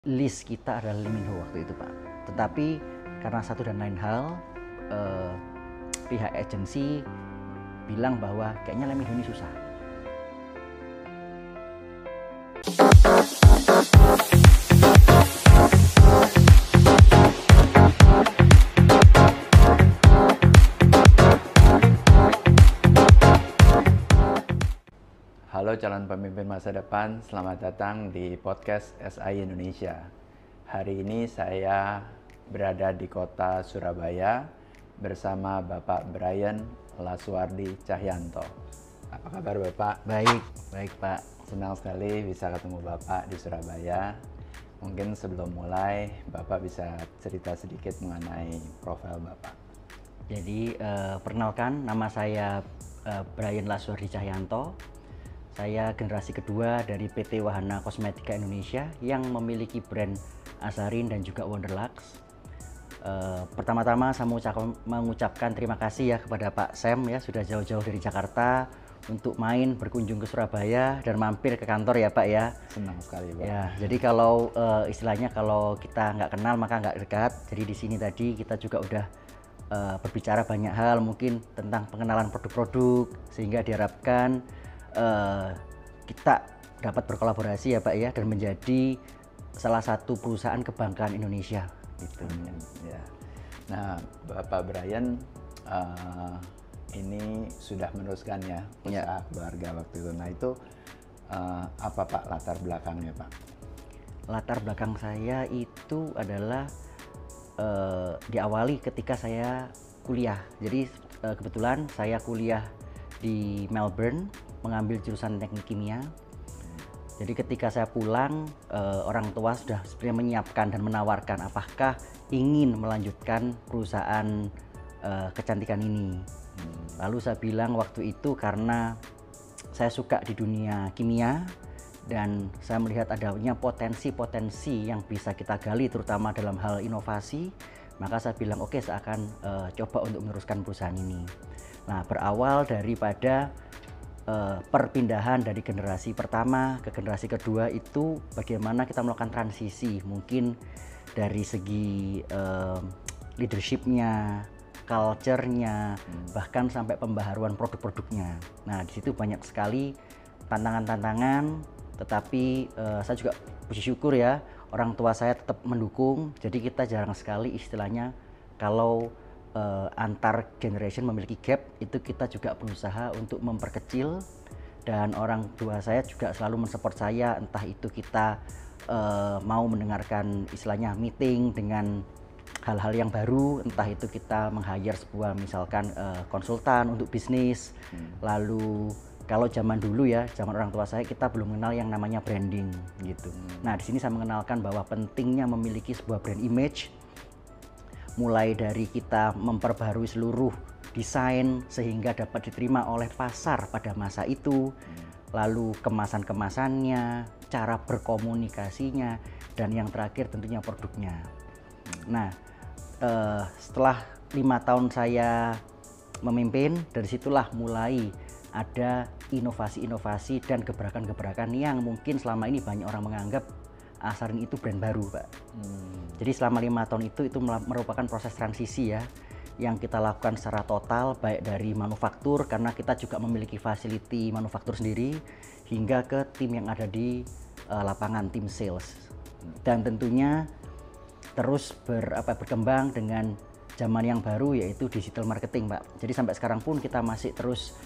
list kita adalah Lee Min Ho waktu itu, Pak. Tetapi karena satu dan lain hal, pihak agensi bilang bahwa kayaknya Lee Min Ho ini susah. Halo calon pemimpin masa depan, selamat datang di podcast SI Indonesia. Hari ini saya berada di kota Surabaya bersama Bapak Brian Laswardi Cahyanto. Apa kabar Bapak? Baik Pak. Senang sekali bisa ketemu Bapak di Surabaya. Mungkin sebelum mulai, Bapak bisa cerita sedikit mengenai profil Bapak. Jadi perkenalkan, nama saya Brian Laswardi Cahyanto. Saya generasi kedua dari PT Wahana Kosmetika Indonesia yang memiliki brand Azarin dan juga Wonderlux. Pertama-tama saya mengucapkan terima kasih ya kepada Pak Sam ya, sudah jauh-jauh dari Jakarta untuk main berkunjung ke Surabaya dan mampir ke kantor ya Pak ya. Senang sekali Pak. Ya, jadi kalau istilahnya kalau kita nggak kenal maka nggak dekat. Jadi di sini tadi kita juga udah berbicara banyak hal mungkin tentang pengenalan produk-produk sehingga diharapkan kita dapat berkolaborasi ya Pak ya dan menjadi salah satu perusahaan kebanggaan Indonesia gitu. Ya. Nah Bapak Brian ini sudah meneruskan ya usaha keluarga waktu itu. Nah itu apa Pak latar belakangnya Pak? Latar belakang saya itu adalah diawali ketika saya kuliah. Jadi kebetulan saya kuliah di Melbourne mengambil jurusan teknik kimia. Jadi ketika saya pulang, orang tua sudah sebenarnya menyiapkan dan menawarkan apakah ingin melanjutkan perusahaan kecantikan ini. Lalu saya bilang waktu itu karena saya suka di dunia kimia dan saya melihat adanya potensi-potensi yang bisa kita gali terutama dalam hal inovasi, maka saya bilang oke, saya akan coba untuk meneruskan perusahaan ini. Nah, berawal daripada perpindahan dari generasi pertama ke generasi kedua itu bagaimana kita melakukan transisi mungkin dari segi leadership-nya, culture-nya, bahkan sampai pembaharuan produk-produknya. Nah, di situ banyak sekali tantangan-tantangan, tetapi saya juga puji syukur ya, orang tua saya tetap mendukung. Jadi kita jarang sekali istilahnya kalau antar generation memiliki gap, itu kita juga berusaha untuk memperkecil dan orang tua saya juga selalu mensupport saya, entah itu kita mau mendengarkan istilahnya meeting dengan hal-hal yang baru, entah itu kita meng-hire sebuah misalkan konsultan untuk bisnis. Lalu kalau zaman dulu ya, zaman orang tua saya kita belum mengenal yang namanya branding gitu. Nah, di sini saya mengenalkan bahwa pentingnya memiliki sebuah brand image, mulai dari kita memperbarui seluruh desain sehingga dapat diterima oleh pasar pada masa itu, lalu kemasan-kemasannya, cara berkomunikasinya, dan yang terakhir tentunya produknya. Nah, setelah 5 tahun saya memimpin, dari situlah mulai ada inovasi-inovasi dan gebrakan-gebrakan yang mungkin selama ini banyak orang menganggap Azarin itu brand baru Pak. Jadi selama 5 tahun itu merupakan proses transisi ya yang kita lakukan secara total, baik dari manufaktur karena kita juga memiliki facility manufaktur sendiri hingga ke tim yang ada di lapangan, tim sales. Dan tentunya terus berkembang dengan zaman yang baru yaitu digital marketing Pak. Jadi sampai sekarang pun kita masih terus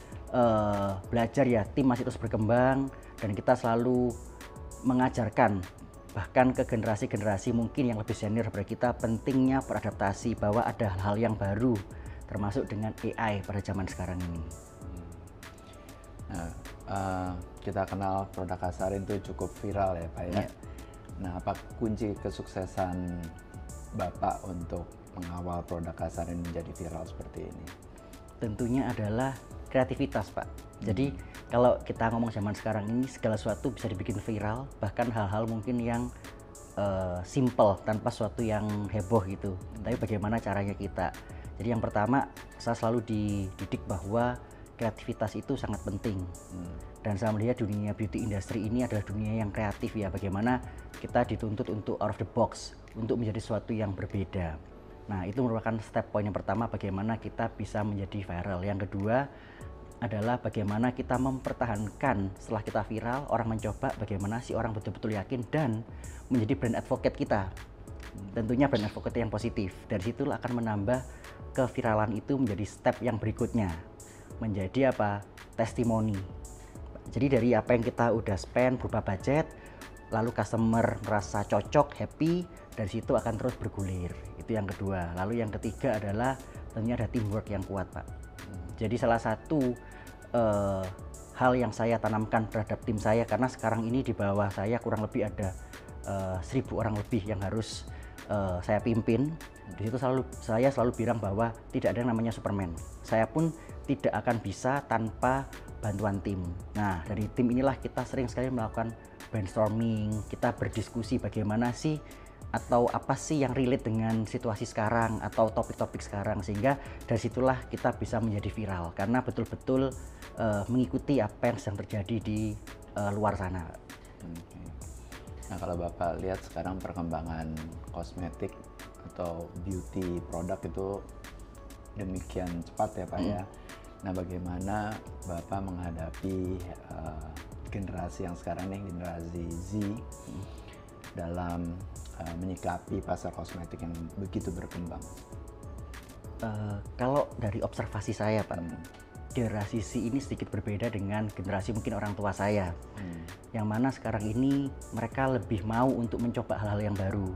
belajar ya, tim masih terus berkembang dan kita selalu mengajarkan bahkan ke generasi-generasi mungkin yang lebih senior daripada kita pentingnya beradaptasi bahwa ada hal-hal yang baru termasuk dengan AI pada zaman sekarang ini. Nah, kita kenal produk Azarin itu cukup viral ya Pak ya. Nah, apa kunci kesuksesan Bapak untuk mengawal produk Azarin menjadi viral seperti ini? Tentunya adalah kreativitas Pak. Jadi kalau kita ngomong zaman sekarang ini segala sesuatu bisa dibikin viral, bahkan hal-hal mungkin yang simple tanpa sesuatu yang heboh gitu. Tapi bagaimana caranya kita? Jadi yang pertama saya selalu dididik bahwa kreativitas itu sangat penting. Dan saya melihat dunia beauty industry ini adalah dunia yang kreatif ya, bagaimana kita dituntut untuk out of the box, untuk menjadi sesuatu yang berbeda. Nah, itu merupakan step point yang pertama, bagaimana kita bisa menjadi viral. Yang kedua adalah bagaimana kita mempertahankan setelah kita viral, orang mencoba, bagaimana si orang betul-betul yakin dan menjadi brand advocate kita. Tentunya brand advocate yang positif. Dari situ akan menambah keviralan itu menjadi step yang berikutnya. Menjadi apa? Testimoni. Jadi dari apa yang kita udah spend berupa budget, lalu customer merasa cocok, happy, dari situ akan terus bergulir. Itu yang kedua. Lalu yang ketiga adalah tentunya ada teamwork yang kuat, Pak. Jadi salah satu hal yang saya tanamkan terhadap tim saya, karena sekarang ini di bawah saya kurang lebih ada 1.000 orang lebih yang harus saya pimpin. Di situ saya selalu bilang bahwa tidak ada yang namanya Superman. Saya pun tidak akan bisa tanpa bantuan tim. Nah, dari tim inilah kita sering sekali melakukan brainstorming, kita berdiskusi bagaimana sih atau apa sih yang relate dengan situasi sekarang atau topik-topik sekarang, sehingga dari situlah kita bisa menjadi viral karena betul-betul mengikuti apa yang sedang terjadi di luar sana. Nah, kalau Bapak lihat sekarang perkembangan kosmetik atau beauty produk itu demikian cepat ya Pak ya. Nah, bagaimana Bapak menghadapi generasi yang sekarang nih, generasi Z, dalam menyikapi pasar kosmetik yang begitu berkembang? Kalau dari observasi saya Pak, generasi Z ini sedikit berbeda dengan generasi mungkin orang tua saya, yang mana sekarang ini mereka lebih mau untuk mencoba hal-hal yang baru.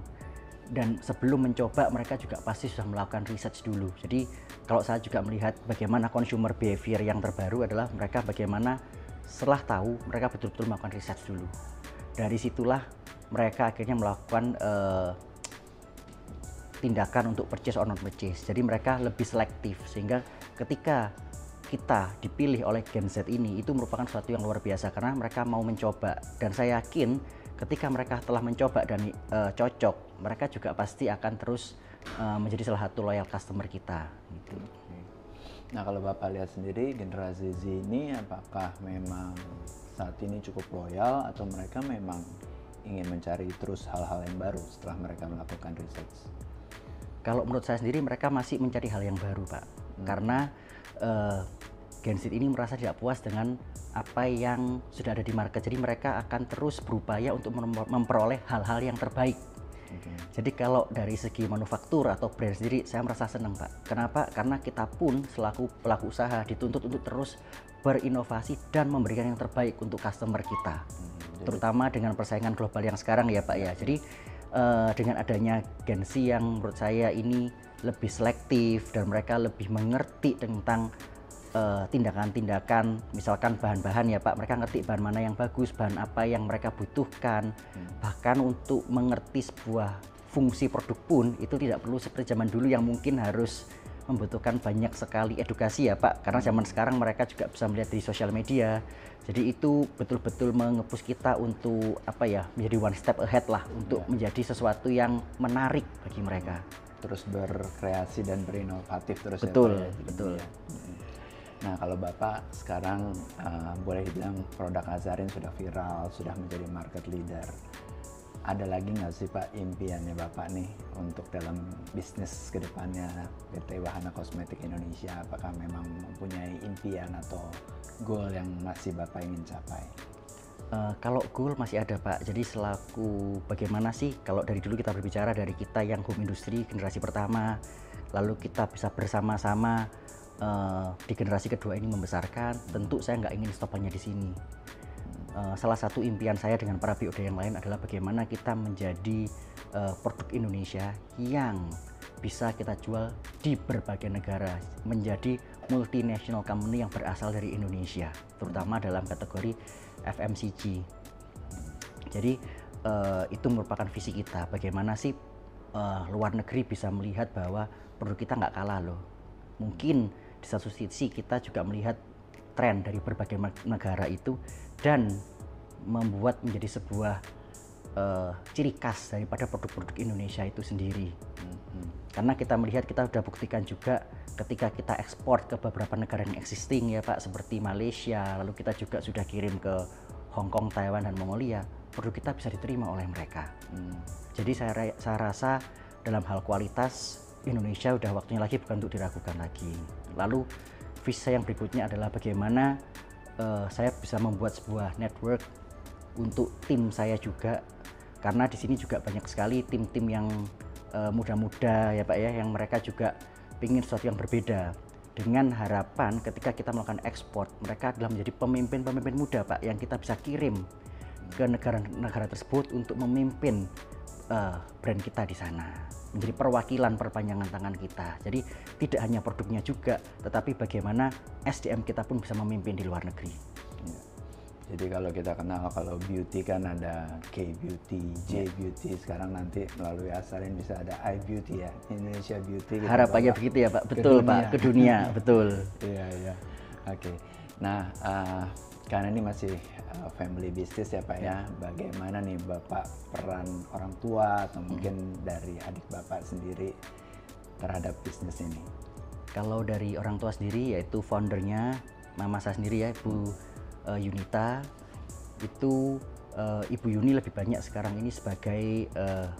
Dan sebelum mencoba mereka juga pasti sudah melakukan research dulu. Jadi kalau saya juga melihat bagaimana consumer behavior yang terbaru adalah mereka bagaimana setelah tahu mereka betul-betul melakukan research dulu. Dari situlah mereka akhirnya melakukan tindakan untuk purchase or not purchase. Jadi mereka lebih selektif, sehingga ketika kita dipilih oleh Gen Z ini itu merupakan sesuatu yang luar biasa karena mereka mau mencoba. Dan saya yakin ketika mereka telah mencoba dan cocok, mereka juga pasti akan terus menjadi salah satu loyal customer kita. Gitu. Nah, kalau Bapak lihat sendiri generasi Z ini apakah memang saat ini cukup loyal atau mereka memang ingin mencari terus hal-hal yang baru setelah mereka melakukan research? Kalau menurut saya sendiri mereka masih mencari hal yang baru, Pak. Karena Gen Z ini merasa tidak puas dengan apa yang sudah ada di market. Jadi mereka akan terus berupaya untuk memperoleh hal-hal yang terbaik. Jadi kalau dari segi manufaktur atau brand sendiri saya merasa senang Pak. Kenapa? Karena kita pun selaku pelaku usaha dituntut untuk terus berinovasi dan memberikan yang terbaik untuk customer kita. Terutama dengan persaingan global yang sekarang ya Pak ya. Jadi dengan adanya Gen Z yang menurut saya ini lebih selektif dan mereka lebih mengerti tentang tindakan-tindakan, misalkan bahan-bahan ya Pak, mereka ngerti bahan mana yang bagus, bahan apa yang mereka butuhkan. Bahkan untuk mengerti sebuah fungsi produk pun itu tidak perlu seperti zaman dulu yang mungkin harus membutuhkan banyak sekali edukasi ya Pak, karena zaman sekarang mereka juga bisa melihat di sosial media. Jadi itu betul-betul mengepus kita untuk apa ya, menjadi one step ahead lah, untuk menjadi sesuatu yang menarik bagi mereka. Terus berkreasi dan berinovatif terus. Betul, ya Pak ya. betul. Nah, kalau Bapak sekarang boleh dibilang produk Azarin sudah viral, sudah menjadi market leader. Ada lagi nggak sih Pak impiannya Bapak nih untuk dalam bisnis kedepannya PT Wahana Kosmetik Indonesia? Apakah memang mempunyai impian atau goal yang masih Bapak ingin capai? Kalau goal masih ada Pak. Jadi selaku bagaimana sih kalau dari dulu kita berbicara dari kita yang home industry generasi pertama, lalu kita bisa bersama-sama di generasi kedua ini membesarkan, tentu saya nggak ingin stop hanya di sini. Salah satu impian saya dengan para BOD yang lain adalah bagaimana kita menjadi produk Indonesia yang bisa kita jual di berbagai negara, menjadi multinational company yang berasal dari Indonesia, terutama dalam kategori FMCG. Jadi itu merupakan visi kita, bagaimana sih luar negeri bisa melihat bahwa produk kita nggak kalah loh. Mungkin di satu sisi kita juga melihat tren dari berbagai negara itu dan membuat menjadi sebuah ciri khas daripada produk-produk Indonesia itu sendiri. Karena kita melihat, kita sudah buktikan juga ketika kita ekspor ke beberapa negara yang existing ya Pak, seperti Malaysia, lalu kita juga sudah kirim ke Hong Kong, Taiwan, dan Mongolia, produk kita bisa diterima oleh mereka. Jadi saya rasa dalam hal kualitas, Indonesia udah waktunya lagi bukan untuk diragukan lagi. Lalu visi saya yang berikutnya adalah bagaimana saya bisa membuat sebuah network untuk tim saya juga, karena di sini juga banyak sekali tim-tim yang muda-muda ya Pak ya, yang mereka juga ingin sesuatu yang berbeda, dengan harapan ketika kita melakukan ekspor, mereka adalah menjadi pemimpin-pemimpin muda Pak, yang kita bisa kirim ke negara-negara tersebut untuk memimpin brand kita di sana, menjadi perwakilan perpanjangan tangan kita. Jadi tidak hanya produknya juga, tetapi bagaimana SDM kita pun bisa memimpin di luar negeri. Jadi kalau kita kenal, kalau beauty kan ada K-beauty, J-beauty, sekarang nanti melalui Asarin bisa ada I-beauty ya, Indonesia Beauty. Harapannya begitu ya Pak, betul Pak, ke dunia, betul. Iya, iya. Oke. Nah, karena ini masih family business ya Pak ya, bagaimana nih Bapak peran orang tua atau mungkin dari adik Bapak sendiri terhadap bisnis ini? Kalau dari orang tua sendiri, yaitu foundernya, mama saya sendiri ya, Ibu Yunita, itu Ibu Yuni lebih banyak sekarang ini sebagai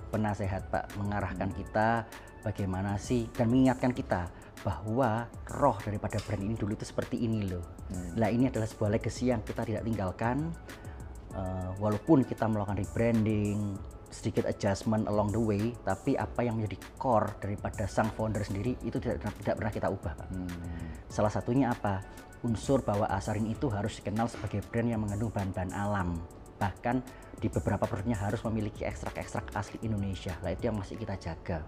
penasehat Pak, mengarahkan kita bagaimana sih, dan mengingatkan kita bahwa roh daripada brand ini dulu itu seperti ini loh. Nah ini adalah sebuah legacy yang kita tidak tinggalkan, walaupun kita melakukan rebranding, sedikit adjustment along the way, tapi apa yang menjadi core daripada sang founder sendiri itu tidak pernah kita ubah Pak. Salah satunya apa? Unsur bahwa Asarin itu harus dikenal sebagai brand yang mengandung bahan-bahan alam, bahkan di beberapa produknya harus memiliki ekstrak-ekstrak asli Indonesia. Lah itu yang masih kita jaga,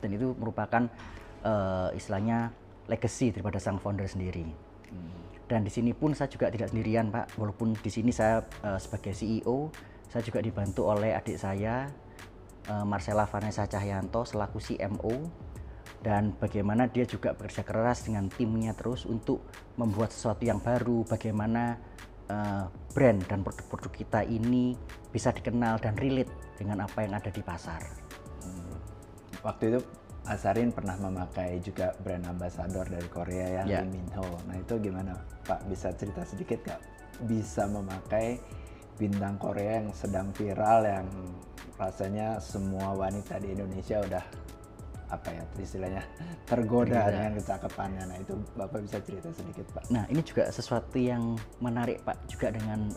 dan itu merupakan istilahnya legacy daripada sang founder sendiri. Dan di sini pun saya juga tidak sendirian Pak, walaupun di sini saya sebagai CEO, saya juga dibantu oleh adik saya Marcella Vanessa Cahyanto selaku CMO, dan bagaimana dia juga bekerja keras dengan timnya terus untuk membuat sesuatu yang baru, bagaimana brand dan produk-produk kita ini bisa dikenal dan relate dengan apa yang ada di pasar. Waktu itu Asarin pernah memakai juga brand ambassador dari Korea yang Lee Min Ho. Nah itu gimana Pak, bisa cerita sedikit nggak? Bisa memakai bintang Korea yang sedang viral, yang rasanya semua wanita di Indonesia udah apa ya istilahnya tergoda dengan kecakapannya. Nah itu Bapak bisa cerita sedikit Pak. Nah ini juga sesuatu yang menarik Pak, juga dengan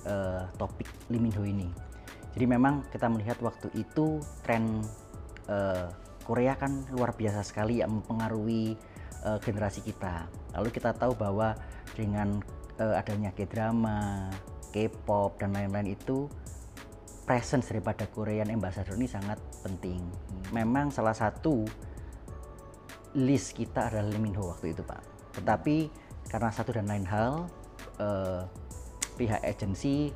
topik Lee Min Ho ini. Jadi memang kita melihat waktu itu tren Korea kan luar biasa sekali yang mempengaruhi generasi kita. Lalu kita tahu bahwa dengan adanya K-drama, K-pop dan lain-lain itu, presence daripada Korean Ambassador ini sangat penting. Memang salah satu list kita adalah Lee Min Ho waktu itu Pak. Tetapi karena satu dan lain hal, pihak agensi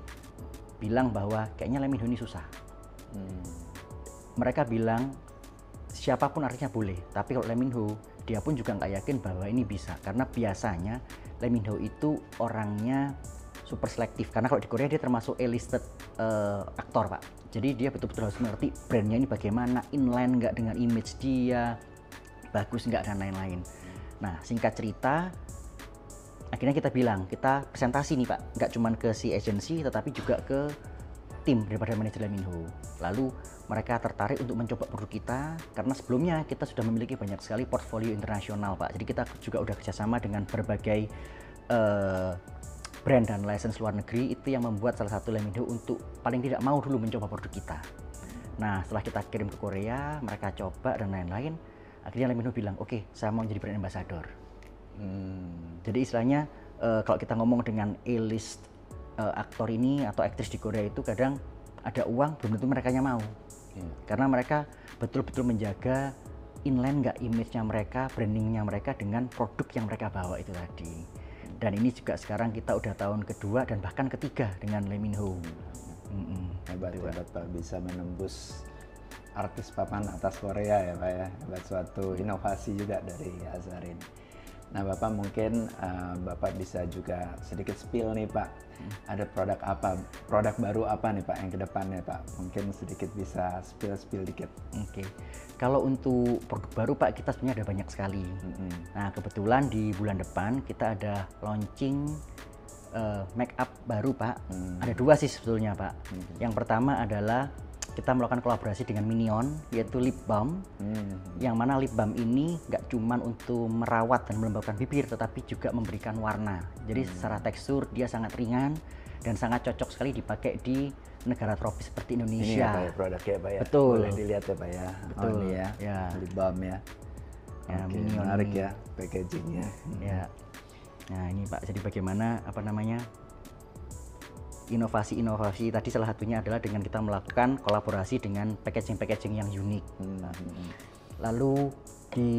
bilang bahwa kayaknya Lee Min Ho ini susah. Mereka bilang siapapun artinya boleh, tapi kalau Lee Min Ho, dia pun juga nggak yakin bahwa ini bisa, karena biasanya Lee Min Ho itu orangnya super selektif, karena kalau di Korea dia termasuk A-listed aktor Pak. Jadi dia betul-betul harus mengerti brandnya ini bagaimana, inline nggak dengan image dia, bagus nggak dan lain-lain. Nah singkat cerita, akhirnya kita bilang, kita presentasi nih Pak, nggak cuma ke si agency tetapi juga ke tim daripada manajer Lee Min Ho. Lalu mereka tertarik untuk mencoba produk kita, karena sebelumnya kita sudah memiliki banyak sekali portfolio internasional Pak. Jadi kita juga udah kerjasama dengan berbagai brand dan license luar negeri, itu yang membuat salah satu Lee Min Ho untuk paling tidak mau dulu mencoba produk kita. Nah setelah kita kirim ke Korea, mereka coba dan lain-lain, akhirnya Lee Min Ho bilang, oke, saya mau jadi brand ambassador. Jadi istilahnya kalau kita ngomong dengan A-list aktor ini atau aktris di Korea itu, kadang ada uang belum tentu mereka mau. Karena mereka betul-betul menjaga inline nggak image-nya mereka, brandingnya mereka dengan produk yang mereka bawa itu tadi. Dan ini juga sekarang kita udah tahun kedua dan bahkan ketiga dengan Lee Min Ho. Hebat Pak, bisa menembus artis papan atas Korea ya Pak ya. Hebat, suatu inovasi juga dari Asarin. Nah, Bapak mungkin Bapak bisa juga sedikit spill nih Pak. Ada produk baru apa nih Pak yang ke depannya Pak? Mungkin sedikit bisa spill dikit. Oke. Kalau untuk produk baru Pak, kita sebenarnya ada banyak sekali. Nah, kebetulan di bulan depan kita ada launching make up baru Pak. Ada 2 sih sebetulnya Pak. Yang pertama adalah kita melakukan kolaborasi dengan Minion, yaitu lip balm. Yang mana lip balm ini nggak cuman untuk merawat dan melembabkan bibir, tetapi juga memberikan warna. Jadi secara tekstur dia sangat ringan dan sangat cocok sekali dipakai di negara tropis seperti Indonesia. Ini ya Pak ya, produknya Pak ya. Betul. Boleh dilihat ya Pak ya. Betul. Oh, ini ya, Ya. lip balm ya. Ya, Oke, Minion menarik ini. ya packagingnya. Ya. Nah ini Pak, jadi bagaimana inovasi tadi salah satunya adalah dengan kita melakukan kolaborasi dengan packaging yang unik. Lalu di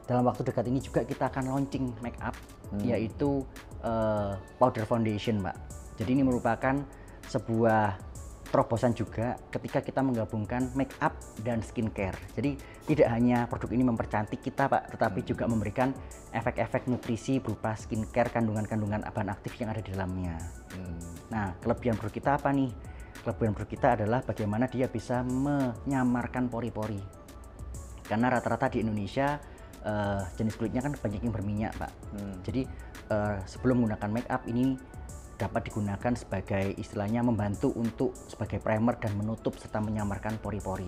dalam waktu dekat ini juga kita akan launching make up, yaitu powder foundation Pak. Jadi ini merupakan sebuah terobosan juga ketika kita menggabungkan make up dan skincare. Jadi tidak hanya produk ini mempercantik kita Pak, tetapi juga memberikan efek-efek nutrisi berupa skincare, kandungan-kandungan bahan aktif yang ada di dalamnya. Nah, kelebihan produk kita apa nih? Kelebihan produk kita adalah bagaimana dia bisa menyamarkan pori-pori. Karena rata-rata di Indonesia jenis kulitnya kan banyak yang berminyak Pak. Jadi sebelum menggunakan make up ini dapat digunakan sebagai istilahnya membantu untuk sebagai primer dan menutup serta menyamarkan pori-pori.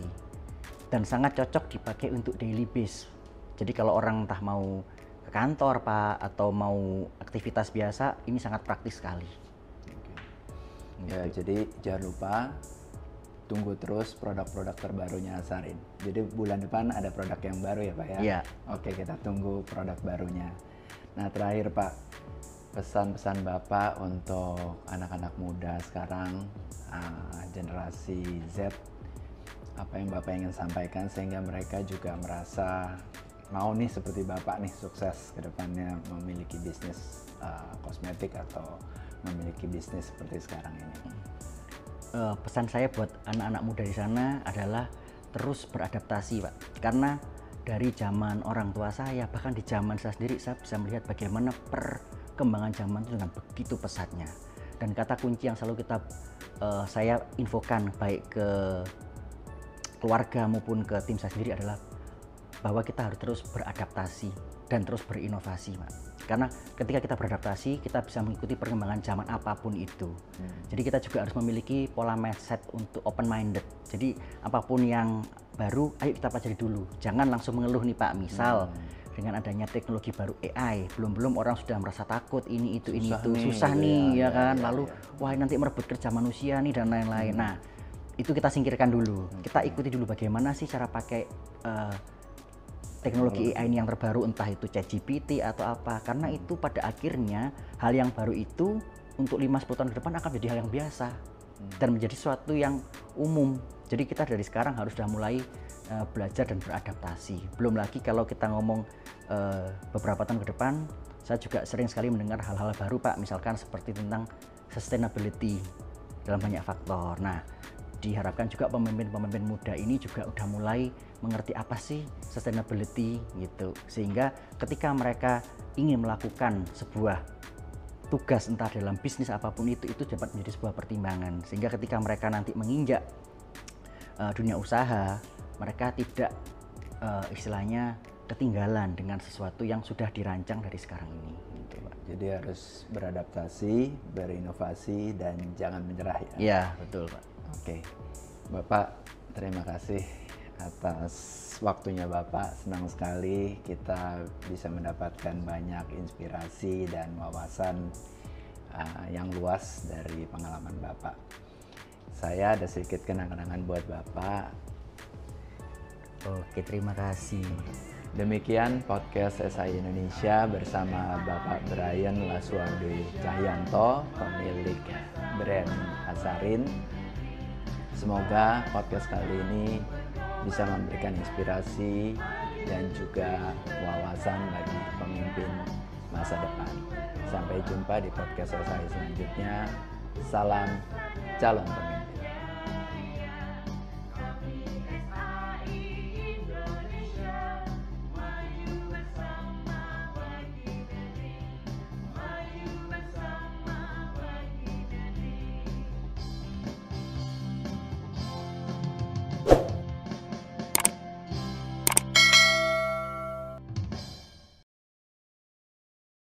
Dan sangat cocok dipakai untuk daily base. Jadi kalau orang entah mau ke kantor Pak atau mau aktivitas biasa, ini sangat praktis sekali. Ya, jadi jangan lupa tunggu terus produk-produk terbarunya Asarin. Jadi bulan depan ada produk yang baru ya Pak ya? Iya. Oke, kita tunggu produk barunya. Nah, terakhir Pak, pesan-pesan Bapak untuk anak-anak muda sekarang, generasi Z, apa yang Bapak ingin sampaikan sehingga mereka juga merasa mau nih seperti Bapak nih sukses ke depannya memiliki bisnis kosmetik atau memiliki bisnis seperti sekarang ini. Pesan saya buat anak-anak muda di sana adalah terus beradaptasi Pak. Karena dari zaman orang tua saya, bahkan di zaman saya sendiri, saya bisa melihat bagaimana perkembangan zaman itu dengan begitu pesatnya. Dan kata kunci yang selalu saya infokan baik ke keluarga maupun ke tim saya sendiri adalah bahwa kita harus terus beradaptasi dan terus berinovasi Pak. Karena ketika kita beradaptasi, kita bisa mengikuti perkembangan zaman apapun itu. Jadi kita juga harus memiliki pola mindset untuk open minded. Jadi apapun yang baru, ayo kita pelajari dulu. Jangan langsung mengeluh nih Pak. Misal dengan adanya teknologi baru AI, belum orang sudah merasa takut ini itu susah nih ya kan. Lalu wah nanti merebut kerja manusia nih dan lain-lain. Nah, itu kita singkirkan dulu. Kita ikuti dulu bagaimana sih cara pakai teknologi AI ini yang terbaru, entah itu ChatGPT atau apa. Karena itu pada akhirnya hal yang baru itu untuk 5-10 tahun ke depan akan menjadi hal yang biasa dan menjadi sesuatu yang umum. Jadi kita dari sekarang harus sudah mulai belajar dan beradaptasi. Belum lagi kalau kita ngomong beberapa tahun ke depan, saya juga sering sekali mendengar hal-hal baru Pak, misalkan seperti tentang sustainability dalam banyak faktor. Nah, diharapkan juga pemimpin-pemimpin muda ini juga udah mulai mengerti apa sih sustainability gitu, sehingga ketika mereka ingin melakukan sebuah tugas entah dalam bisnis apapun itu dapat menjadi sebuah pertimbangan, sehingga ketika mereka nanti menginjak dunia usaha, mereka tidak istilahnya ketinggalan dengan sesuatu yang sudah dirancang dari sekarang ini gitu, Pak. Jadi harus beradaptasi, berinovasi, dan jangan menyerah ya? Iya, betul Pak. Oke, Bapak terima kasih atas waktunya Bapak. Senang sekali kita bisa mendapatkan banyak inspirasi dan wawasan yang luas dari pengalaman Bapak. Saya ada sedikit kenang-kenangan buat Bapak. Oke, terima kasih. Demikian podcast SI Indonesia bersama Bapak Brian Laswardi Cahyanto, pemilik brand Asarin. Semoga podcast kali ini bisa memberikan inspirasi dan juga wawasan bagi pemimpin masa depan. Sampai jumpa di podcast SI selanjutnya. Salam calon pemimpin.